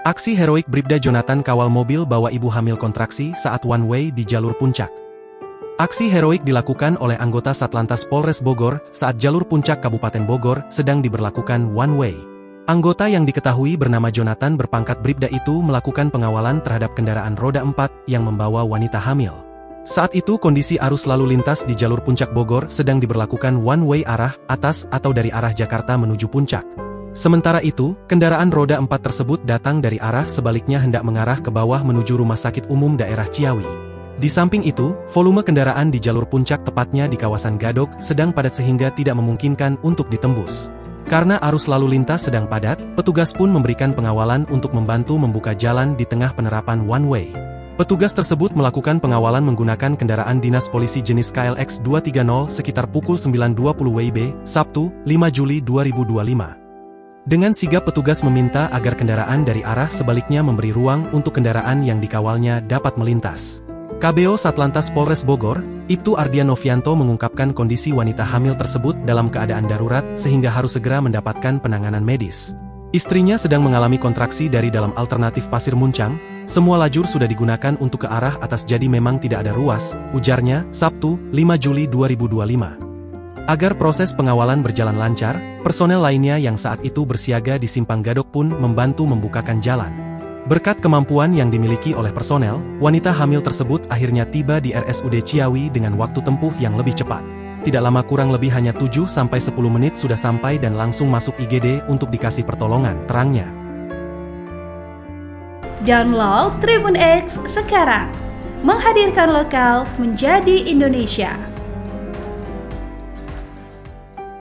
Aksi heroik Bribda Jonathan kawal mobil bawa ibu hamil kontraksi saat one way di jalur puncak. Aksi heroik dilakukan oleh anggota Satlantas Polres Bogor saat jalur puncak Kabupaten Bogor sedang diberlakukan one way. Anggota yang diketahui bernama Jonathan berpangkat Bribda itu melakukan pengawalan terhadap kendaraan roda 4 yang membawa wanita hamil. Saat itu kondisi arus lalu lintas di jalur puncak Bogor sedang diberlakukan one way arah atas atau dari arah Jakarta menuju puncak. Sementara itu, kendaraan roda 4 tersebut datang dari arah sebaliknya hendak mengarah ke bawah menuju Rumah Sakit Umum Daerah Ciawi. Di samping itu, volume kendaraan di jalur puncak tepatnya di kawasan Gadok sedang padat sehingga tidak memungkinkan untuk ditembus. Karena arus lalu lintas sedang padat, petugas pun memberikan pengawalan untuk membantu membuka jalan di tengah penerapan one way. Petugas tersebut melakukan pengawalan menggunakan kendaraan dinas polisi jenis KLX 230 sekitar pukul 9.20 WIB, Sabtu, 5 Juli 2025. Dengan sigap petugas meminta agar kendaraan dari arah sebaliknya memberi ruang untuk kendaraan yang dikawalnya dapat melintas. KBO Satlantas Polres Bogor, Ibtu Ardian Novianto mengungkapkan kondisi wanita hamil tersebut dalam keadaan darurat sehingga harus segera mendapatkan penanganan medis. Istrinya sedang mengalami kontraksi dari dalam alternatif Pasir Muncang, semua lajur sudah digunakan untuk ke arah atas jadi memang tidak ada ruas, ujarnya, Sabtu, 5 Juli 2025. Agar proses pengawalan berjalan lancar, personel lainnya yang saat itu bersiaga di Simpang Gadok pun membantu membukakan jalan. Berkat kemampuan yang dimiliki oleh personel, wanita hamil tersebut akhirnya tiba di RSUD Ciawi dengan waktu tempuh yang lebih cepat. Tidak lama kurang lebih hanya 7-10 menit sudah sampai dan langsung masuk IGD untuk dikasih pertolongan, terangnya. Download Tribun X sekarang, menghadirkan lokal menjadi Indonesia.